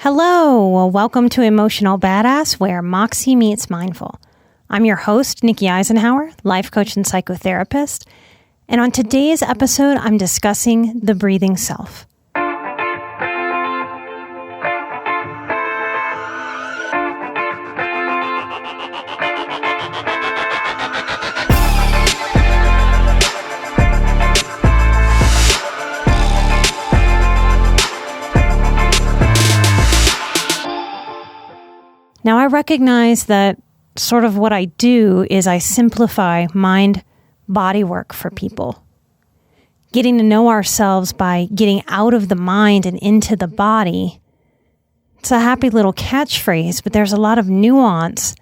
Hello, welcome to Emotional Badass, where Moxie meets Mindful. I'm your host, Nikki Eisenhower, life coach and psychotherapist. And on today's episode, I'm discussing the breathing self. Now, I recognize that sort of what I do is I simplify mind-body work for people. Getting to know ourselves by getting out of the mind and into the body. It's a happy little catchphrase, but there's a lot of nuance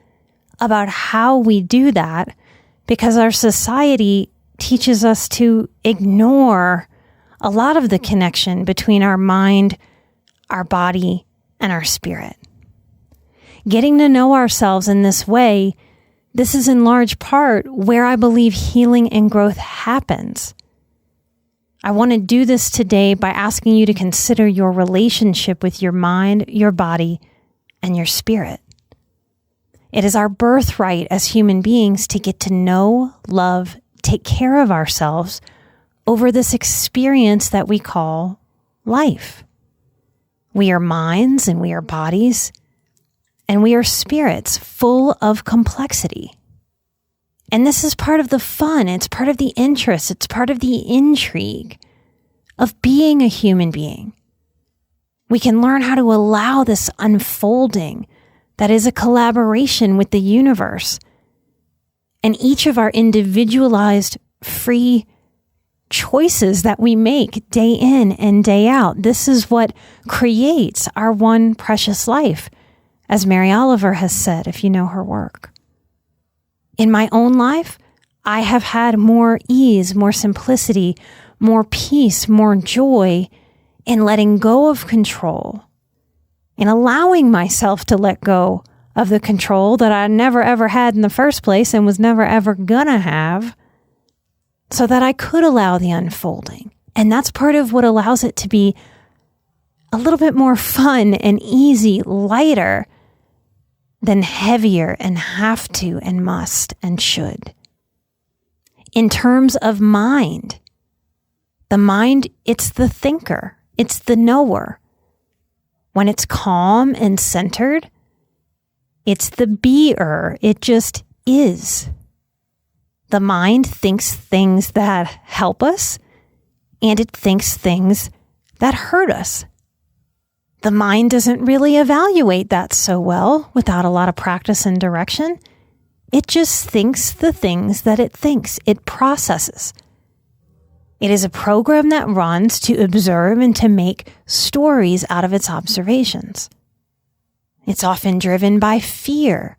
about how we do that because our society teaches us to ignore a lot of the connection between our mind, our body, and our spirit. Getting to know ourselves in this way, this is in large part where I believe healing and growth happens. I want to do this today by asking you to consider your relationship with your mind, your body, and your spirit. It is our birthright as human beings to get to know, love, take care of ourselves over this experience that we call life. We are minds and we are bodies. And we are spirits full of complexity. And this is part of the fun, it's part of the interest, it's part of the intrigue of being a human being. We can learn how to allow this unfolding that is a collaboration with the universe. And each of our individualized free choices that we make day in and day out, this is what creates our one precious life. As Mary Oliver has said, if you know her work. In my own life, I have had more ease, more simplicity, more peace, more joy in letting go of control, in allowing myself to let go of the control that I never ever had in the first place and was never ever gonna have, so that I could allow the unfolding. And that's part of what allows it to be a little bit more fun and easy, lighter, than heavier and have to and must and should. In terms of mind, the mind, it's the thinker, it's the knower. When it's calm and centered, it's the beer, it just is. The mind thinks things that help us, and it thinks things that hurt us. The mind doesn't really evaluate that so well without a lot of practice and direction. It just thinks the things that it thinks. It processes. It is a program that runs to observe and to make stories out of its observations. It's often driven by fear,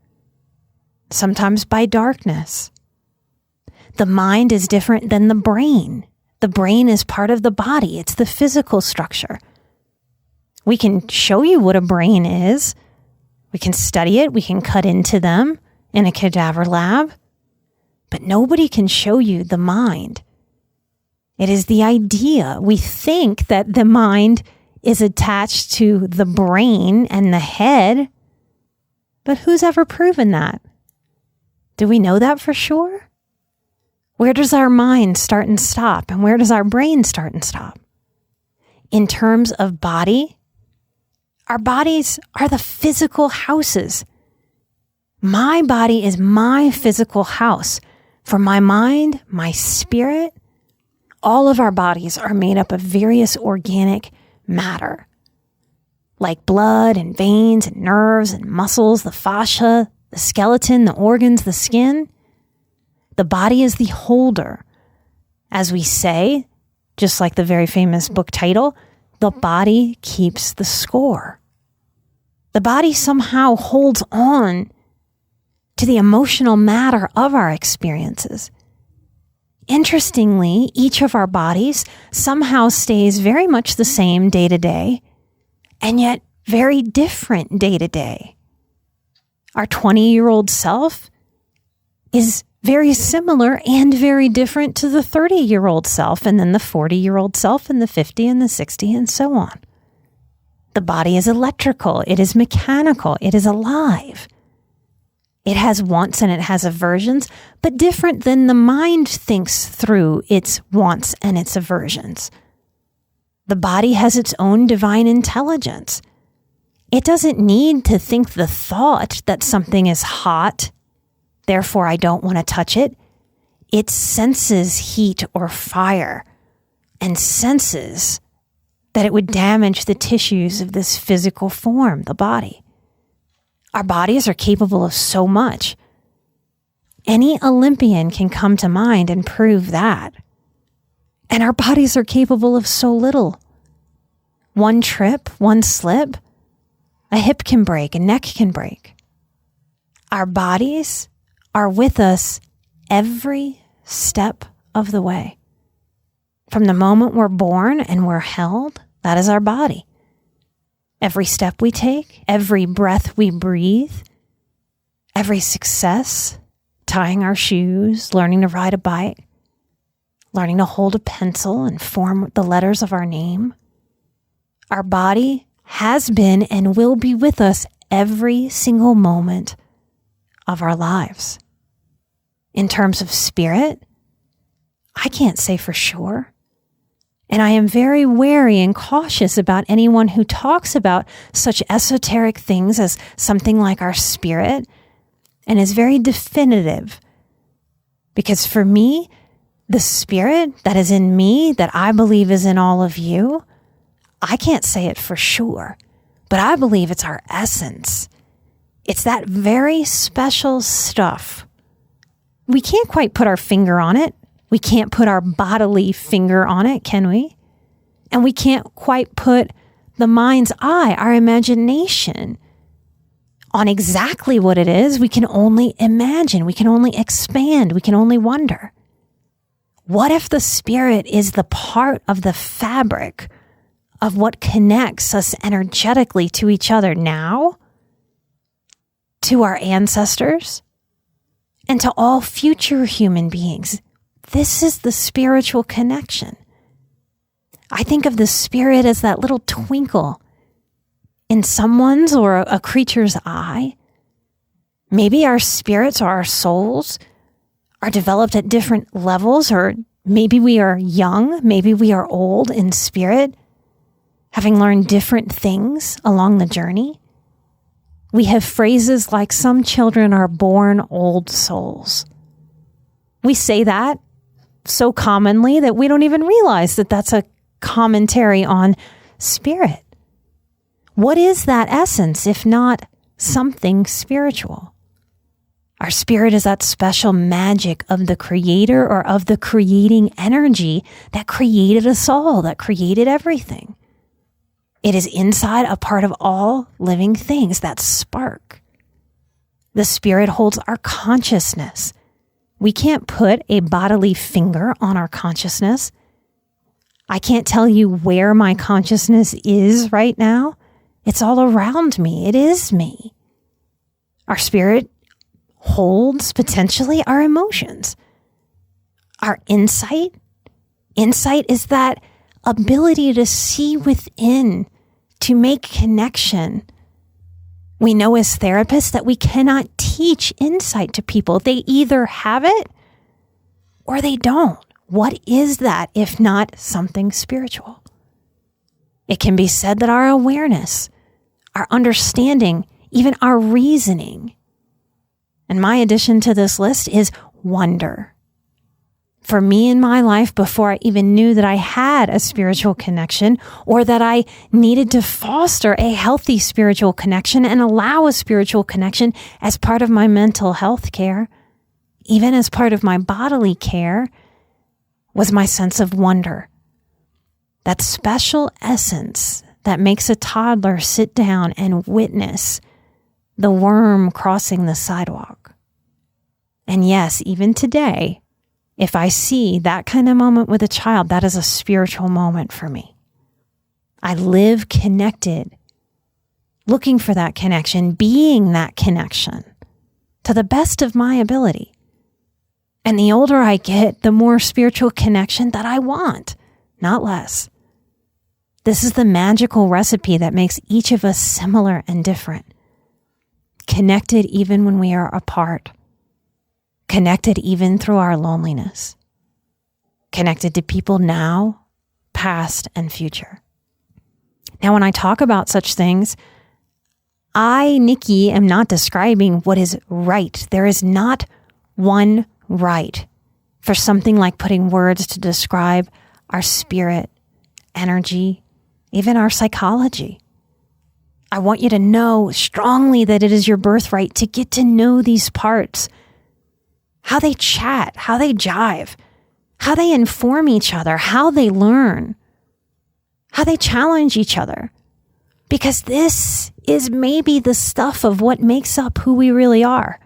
sometimes by darkness. The mind is different than the brain. The brain is part of the body. It's the physical structure. We can show you what a brain is. We can study it. We can cut into them in a cadaver lab. But nobody can show you the mind. It is the idea. We think that the mind is attached to the brain and the head. But who's ever proven that? Do we know that for sure? Where does our mind start and stop? And where does our brain start and stop? In terms of body, our bodies are the physical houses. My body is my physical house. For my mind, my spirit, all of our bodies are made up of various organic matter, like blood and veins and nerves and muscles, the fascia, the skeleton, the organs, the skin. The body is the holder. As we say, just like the very famous book title, the body keeps the score. The body somehow holds on to the emotional matter of our experiences. Interestingly, each of our bodies somehow stays very much the same day to day, and yet very different day to day. Our 20-year-old self is very similar and very different to the 30-year-old self, and then the 40-year-old self, and the 50 and the 60, and so on. The body is electrical. It is mechanical. It is alive. It has wants and it has aversions, but different than the mind thinks through its wants and its aversions. The body has its own divine intelligence. It doesn't need to think the thought that something is hot, therefore I don't want to touch it. It senses heat or fire and senses that it would damage the tissues of this physical form, the body. Our bodies are capable of so much. Any Olympian can come to mind and prove that. And our bodies are capable of so little. One trip, one slip, a hip can break, a neck can break. Our bodies are with us every step of the way. From the moment we're born and we're held, that is our body. Every step we take, every breath we breathe, every success, tying our shoes, learning to ride a bike, learning to hold a pencil and form the letters of our name. Our body has been and will be with us every single moment of our lives. In terms of spirit, I can't say for sure. And I am very wary and cautious about anyone who talks about such esoteric things as something like our spirit and is very definitive. Because for me, the spirit that is in me, that I believe is in all of you, I can't say it for sure, but I believe it's our essence. It's that very special stuff. We can't quite put our finger on it. We can't put our bodily finger on it, can we? And we can't quite put the mind's eye, our imagination, on exactly what it is. We can only imagine. We can only expand. We can only wonder. What if the spirit is the part of the fabric of what connects us energetically to each other now, to our ancestors, and to all future human beings? This is the spiritual connection. I think of the spirit as that little twinkle in someone's or a creature's eye. Maybe our spirits or our souls are developed at different levels, or maybe we are young, maybe we are old in spirit, having learned different things along the journey. We have phrases like, some children are born old souls. We say that so commonly that we don't even realize that that's a commentary on spirit. What is that essence if not something spiritual? Our spirit is that special magic of the creator or of the creating energy that created us all, that created everything. It is inside a part of all living things, that spark. The spirit holds our consciousness. We can't put a bodily finger on our consciousness. I can't tell you where my consciousness is right now. It's all around me. It is me. Our spirit holds potentially our emotions. Our insight. Insight is that ability to see within, to make connection. We know as therapists that we cannot teach insight to people. They either have it or they don't. What is that if not something spiritual? It can be said that our awareness, our understanding, even our reasoning, and my addition to this list is wonder. For me in my life, before I even knew that I had a spiritual connection or that I needed to foster a healthy spiritual connection and allow a spiritual connection as part of my mental health care, even as part of my bodily care, was my sense of wonder. That special essence that makes a toddler sit down and witness the worm crossing the sidewalk. And yes, even today, if I see that kind of moment with a child, that is a spiritual moment for me. I live connected, looking for that connection, being that connection to the best of my ability. And the older I get, the more spiritual connection that I want, not less. This is the magical recipe that makes each of us similar and different. Connected even when we are apart. Connected even through our loneliness. Connected to people now, past, and future. Now, when I talk about such things, I, Nikki, am not describing what is right. There is not one right for something like putting words to describe our spirit, energy, even our psychology. I want you to know strongly that it is your birthright to get to know these parts, how they chat, how they jive, how they inform each other, how they learn, how they challenge each other. Because this is maybe the stuff of what makes up who we really are.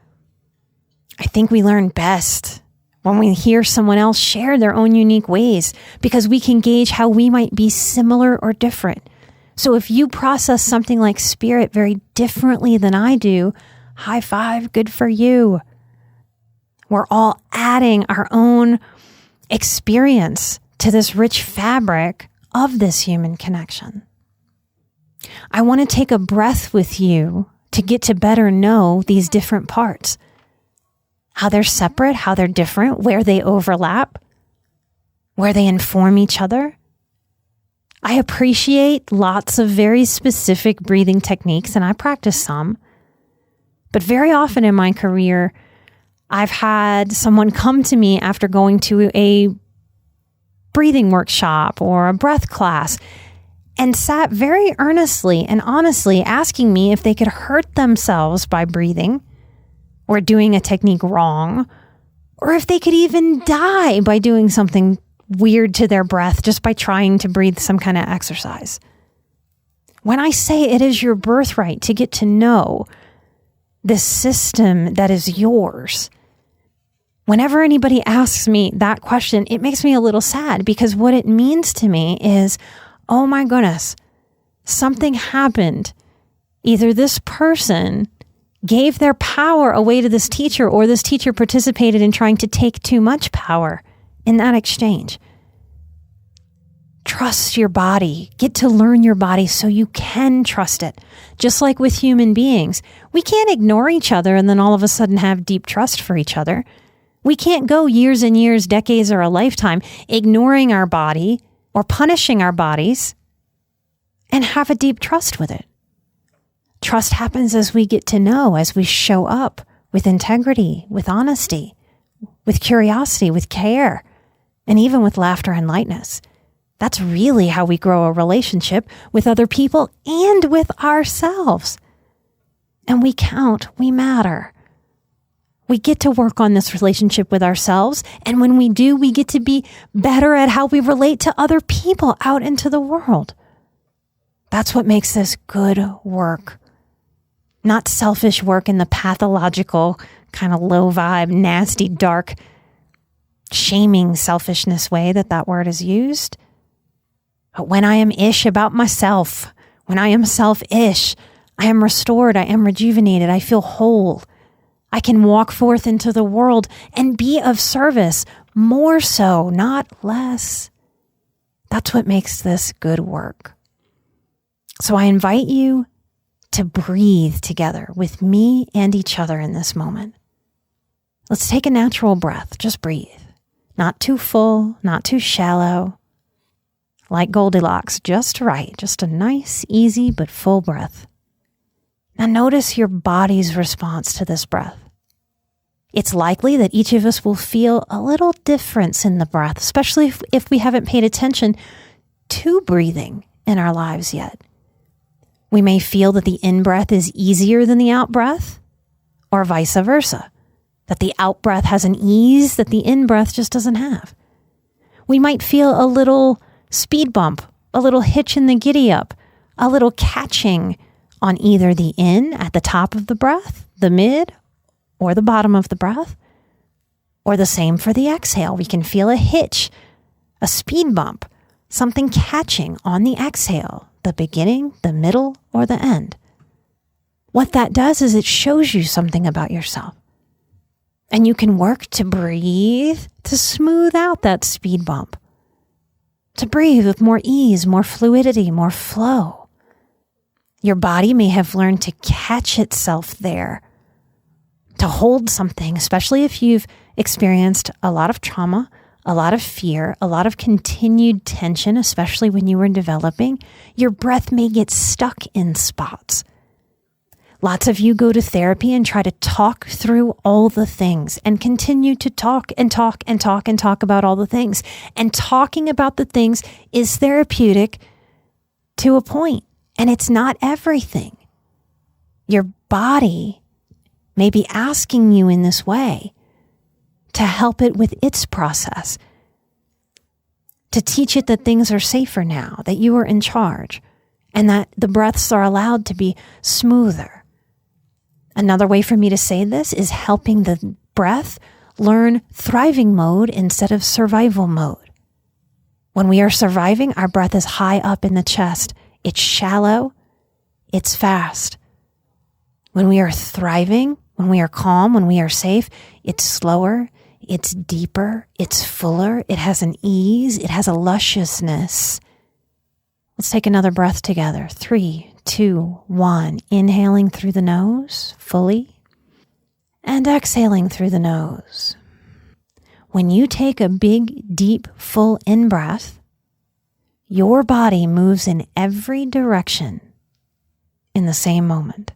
I think we learn best when we hear someone else share their own unique ways, because we can gauge how we might be similar or different. So if you process something like spirit very differently than I do, high five, good for you. We're all adding our own experience to this rich fabric of this human connection. I want to take a breath with you to get to better know these different parts. How they're separate, how they're different, where they overlap, where they inform each other. I appreciate lots of very specific breathing techniques, and I practice some. But very often in my career, I've had someone come to me after going to a breathing workshop or a breath class and sat very earnestly and honestly asking me if they could hurt themselves by breathing or doing a technique wrong, or if they could even die by doing something weird to their breath just by trying to breathe some kind of exercise. When I say it is your birthright to get to know this system that is yours, whenever anybody asks me that question, it makes me a little sad, because what it means to me is, oh my goodness, something happened. Either this person gave their power away to this teacher, or this teacher participated in trying to take too much power in that exchange. Trust your body. Get to learn your body so you can trust it. Just like with human beings, we can't ignore each other and then all of a sudden have deep trust for each other. We can't go years and years, decades, or a lifetime ignoring our body or punishing our bodies and have a deep trust with it. Trust happens as we get to know, as we show up with integrity, with honesty, with curiosity, with care, and even with laughter and lightness. That's really how we grow a relationship with other people and with ourselves. And we count, we matter. We get to work on this relationship with ourselves. And when we do, we get to be better at how we relate to other people out into the world. That's what makes this good work. Not selfish work in the pathological, kind of low vibe, nasty, dark, shaming selfishness way that word is used. But when I am ish about myself, when I am self-ish, I am restored, I am rejuvenated, I feel whole. I can walk forth into the world and be of service, more so, not less. That's what makes this good work. So I invite you to breathe together with me and each other in this moment. Let's take a natural breath. Just breathe. Not too full, not too shallow. Like Goldilocks, just right. Just a nice, easy, but full breath. Now notice your body's response to this breath. It's likely that each of us will feel a little difference in the breath, especially if we haven't paid attention to breathing in our lives yet. We may feel that the in-breath is easier than the out-breath, or vice versa, that the out-breath has an ease that the in-breath just doesn't have. We might feel a little speed bump, a little hitch in the giddy-up, a little catching on either the in at the top of the breath, the mid, or the bottom of the breath, or the same for the exhale. We can feel a hitch, a speed bump, something catching on the exhale, the beginning, the middle, or the end. What that does is it shows you something about yourself. And you can work to breathe, to smooth out that speed bump. to breathe with more ease, more fluidity, more flow. Your body may have learned to catch itself there, to hold something, especially if you've experienced a lot of trauma, a lot of fear, a lot of continued tension, especially when you were developing. Your breath may get stuck in spots. Lots of you go to therapy and try to talk through all the things and continue to talk and talk and talk and talk about all the things. And talking about the things is therapeutic to a point, and it's not everything. Your body may be asking you in this way to help it with its process, to teach it that things are safer now, that you are in charge, and that the breaths are allowed to be smoother. Another way for me to say this is helping the breath learn thriving mode instead of survival mode. When we are surviving, our breath is high up in the chest. It's shallow. It's fast. When we are thriving, when we are calm, when we are safe, it's slower, it's deeper, it's fuller, it has an ease, it has a lusciousness. Let's take another breath together. 3, 2, 1. Inhaling through the nose fully and exhaling through the nose. When you take a big, deep, full in-breath, your body moves in every direction in the same moment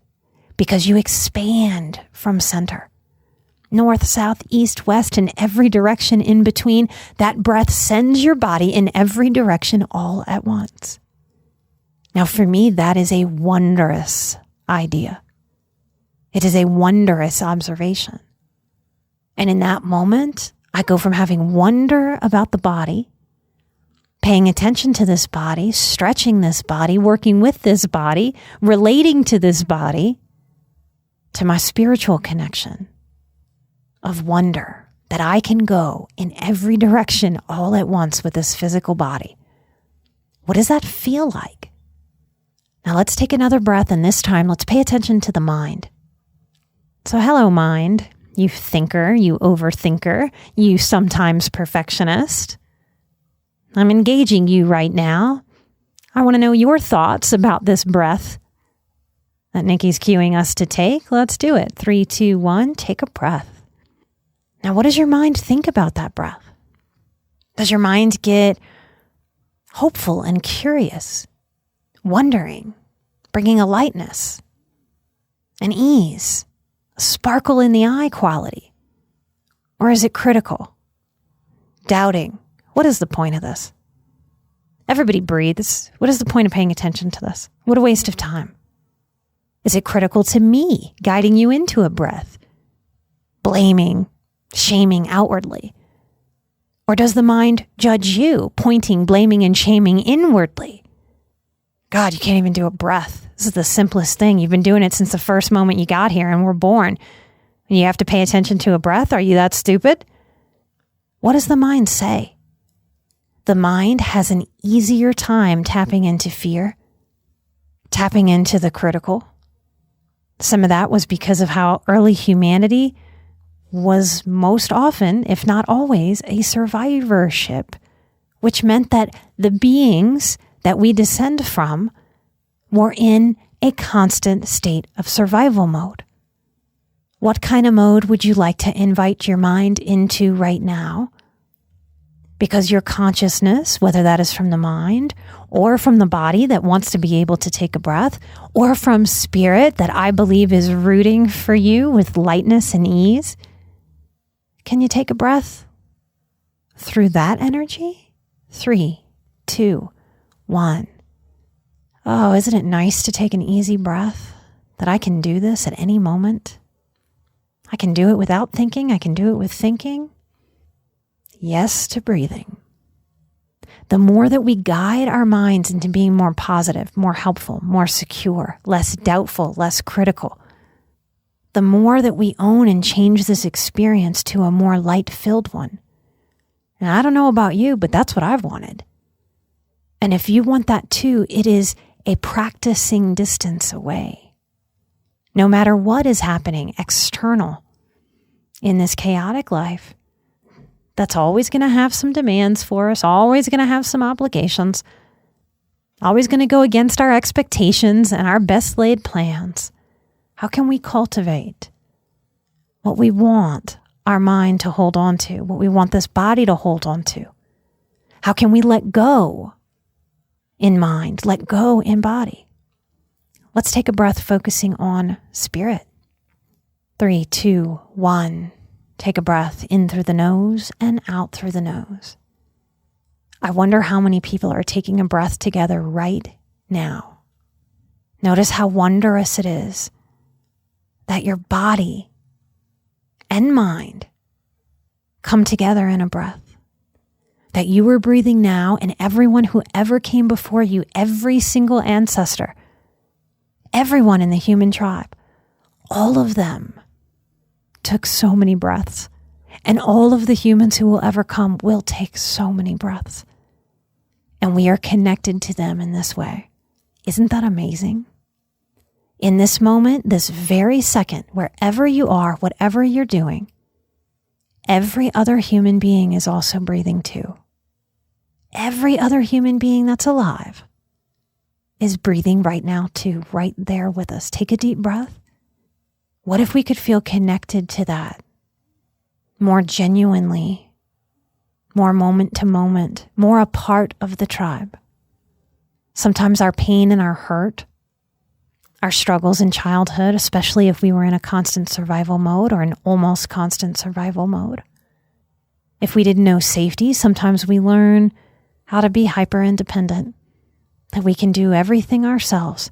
because you expand from center. North, south, east, west, and every direction in between. That breath sends your body in every direction all at once. Now, for me, that is a wondrous idea. It is a wondrous observation. And in that moment, I go from having wonder about the body, paying attention to this body, stretching this body, working with this body, relating to this body, to my spiritual connection of wonder that I can go in every direction all at once with this physical body. What does that feel like? Now let's take another breath, and this time let's pay attention to the mind. So hello, mind, you thinker, you overthinker, you sometimes perfectionist. I'm engaging you right now. I want to know your thoughts about this breath that Nikki's cueing us to take. Let's do it. 3, 2, 1, take a breath. Now, what does your mind think about that breath? Does your mind get hopeful and curious, wondering, bringing a lightness, an ease, a sparkle in the eye quality? Or is it critical, doubting? What is the point of this? Everybody breathes. What is the point of paying attention to this? What a waste of time. Is it critical to me, guiding you into a breath, blaming, shaming outwardly? Or does the mind judge you, pointing, blaming, and shaming inwardly? God, you can't even do a breath. This is the simplest thing. You've been doing it since the first moment you got here and were born. And you have to pay attention to a breath? Are you that stupid? What does the mind say? The mind has an easier time tapping into fear, tapping into the critical. Some of that was because of how early humanity was most often, if not always, a survivorship, which meant that the beings that we descend from were in a constant state of survival mode. What kind of mode would you like to invite your mind into right now? Because your consciousness, whether that is from the mind or from the body that wants to be able to take a breath, or from spirit that I believe is rooting for you with lightness and ease, can you take a breath through that energy? 3, 2, 1. Oh, isn't it nice to take an easy breath? That I can do this at any moment? I can do it without thinking. I can do it with thinking. Yes to breathing. The more that we guide our minds into being more positive, more helpful, more secure, less doubtful, less critical, the more that we own and change this experience to a more light-filled one. And I don't know about you, but that's what I've wanted. And if you want that too, it is a practicing distance away. No matter what is happening external in this chaotic life, that's always going to have some demands for us, always going to have some obligations, always going to go against our expectations and our best laid plans. How can we cultivate what we want our mind to hold on to, what we want this body to hold on to? How can we let go in mind, let go in body? Let's take a breath focusing on spirit. 3, 2, 1. Take a breath in through the nose and out through the nose. I wonder how many people are taking a breath together right now. Notice how wondrous it is that your body and mind come together in a breath. That you are breathing now, and everyone who ever came before you, every single ancestor, everyone in the human tribe, all of them took so many breaths, and all of the humans who will ever come will take so many breaths, and we are connected to them in this way. Isn't that amazing? In this moment, this very second, wherever you are, whatever you're doing, every other human being is also breathing too. Every other human being that's alive is breathing right now too, right there with us. Take a deep breath. What if we could feel connected to that more genuinely, more moment to moment, more a part of the tribe? Sometimes our pain and our hurt, our struggles in childhood, especially if we were in a constant survival mode or an almost constant survival mode. If we didn't know safety, sometimes we learn how to be hyper independent, that we can do everything ourselves.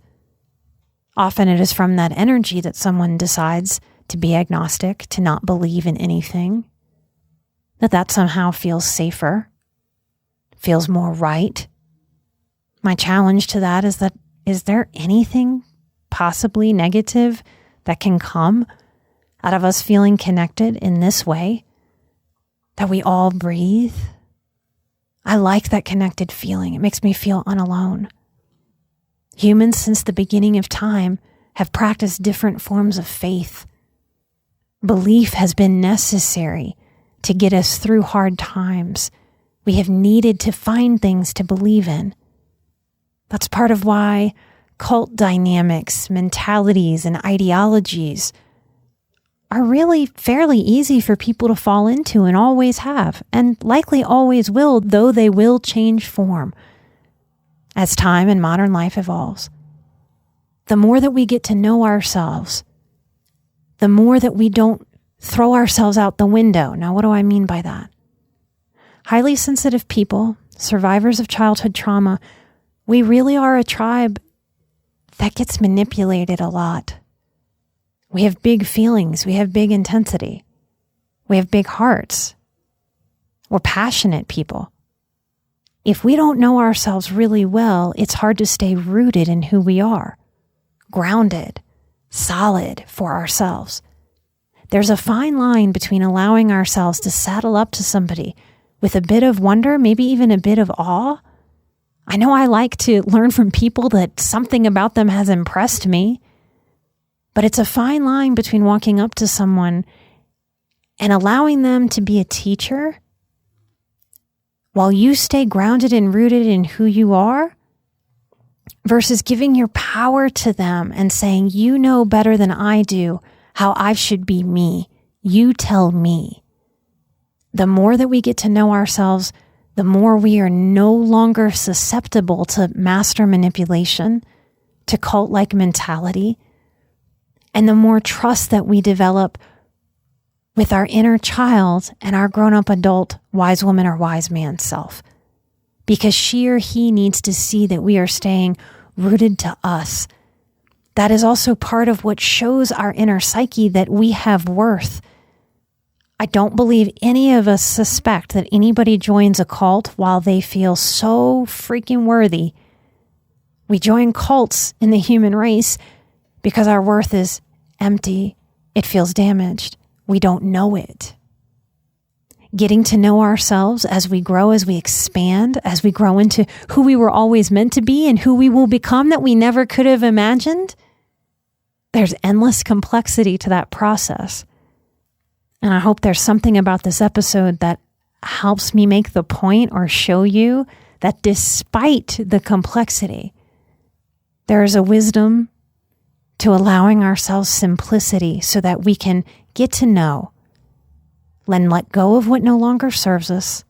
Often it is from that energy that someone decides to be agnostic, to not believe in anything, that somehow feels safer, feels more right. My challenge to that is there anything possibly negative that can come out of us feeling connected in this way, that we all breathe? I like that connected feeling. It makes me feel unalone. Humans, since the beginning of time, have practiced different forms of faith. Belief has been necessary to get us through hard times. We have needed to find things to believe in. That's part of why cult dynamics, mentalities, and ideologies are really fairly easy for people to fall into and always have, and likely always will, though they will change form as time and modern life evolves. The more that we get to know ourselves, the more that we don't throw ourselves out the window. Now, what do I mean by that? Highly sensitive people, survivors of childhood trauma, we really are a tribe that gets manipulated a lot. We have big feelings. We have big intensity. We have big hearts. We're passionate people. If we don't know ourselves really well, it's hard to stay rooted in who we are, grounded, solid for ourselves. There's a fine line between allowing ourselves to saddle up to somebody with a bit of wonder, maybe even a bit of awe. I know I like to learn from people that something about them has impressed me, but it's a fine line between walking up to someone and allowing them to be a teacher while you stay grounded and rooted in who you are, versus giving your power to them and saying, you know better than I do how I should be me. You tell me. The more that we get to know ourselves, the more we are no longer susceptible to master manipulation, to cult-like mentality, and the more trust that we develop with our inner child and our grown-up adult wise woman or wise man self, because she or he needs to see that we are staying rooted to us. That is also part of what shows our inner psyche that we have worth. I don't believe any of us suspect that anybody joins a cult while they feel so freaking worthy. We join cults in the human race because our worth is empty. It feels damaged. We don't know it. Getting to know ourselves as we grow, as we expand, as we grow into who we were always meant to be and who we will become that we never could have imagined. There's endless complexity to that process. And I hope there's something about this episode that helps me make the point or show you that despite the complexity, there is a wisdom to allowing ourselves simplicity so that we can get to know and let go of what no longer serves us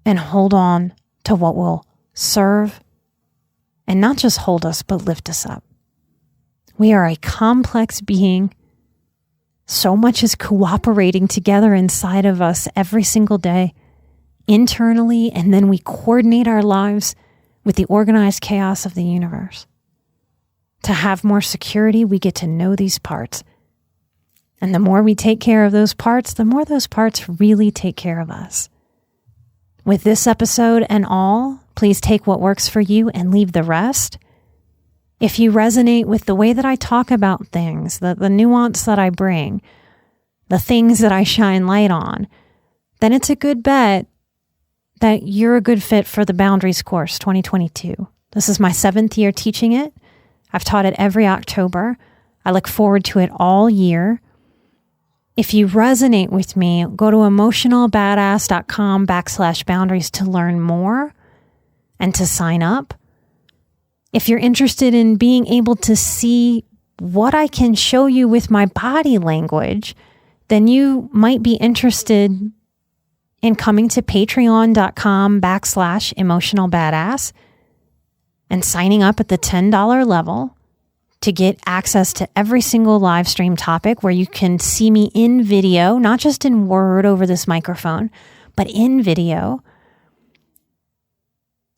and hold on to what will serve and not just hold us, but lift us up. We are a complex being. So much is cooperating together inside of us every single day, internally, and then we coordinate our lives with the organized chaos of the universe. To have more security, we get to know these parts. And the more we take care of those parts, the more those parts really take care of us. With this episode and all, please take what works for you and leave the rest. If you resonate with the way that I talk about things, the nuance that I bring, the things that I shine light on, then it's a good bet that you're a good fit for the Boundaries course 2022. This is my 7th year teaching it. I've taught it every October. I look forward to it all year. If you resonate with me, go to emotionalbadass.com/boundaries to learn more and to sign up. If you're interested in being able to see what I can show you with my body language, then you might be interested in coming to patreon.com/emotionalbadass and signing up at the $10 level to get access to every single live stream topic where you can see me in video, not just in word over this microphone, but in video.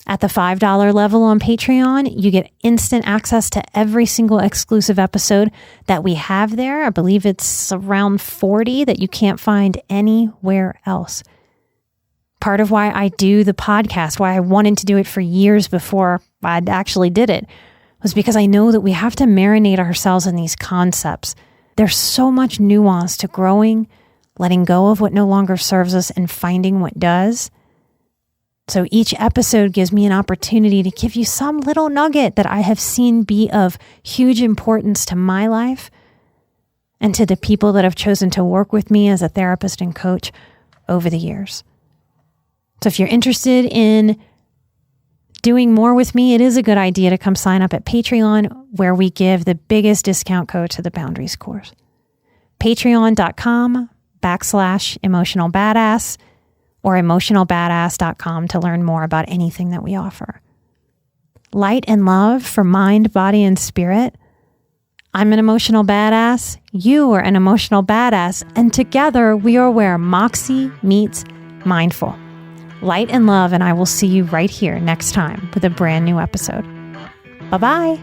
At the $5 level on Patreon, you get instant access to every single exclusive episode that we have there. I believe it's around 40 that you can't find anywhere else. Part of why I do the podcast, why I wanted to do it for years before I actually did it, was because I know that we have to marinate ourselves in these concepts. There's so much nuance to growing, letting go of what no longer serves us, and finding what does. So each episode gives me an opportunity to give you some little nugget that I have seen be of huge importance to my life and to the people that have chosen to work with me as a therapist and coach over the years. So if you're interested in doing more with me, it is a good idea to come sign up at Patreon, where we give the biggest discount code to the Boundaries course. Patreon.com/emotionalbadass or emotionalbadass.com to learn more about anything that we offer. Light and love for mind, body, and spirit. I'm an emotional badass. You are an emotional badass. And together we are where Moxie meets mindful. Light and love, and I will see you right here next time with a brand new episode. Bye-bye.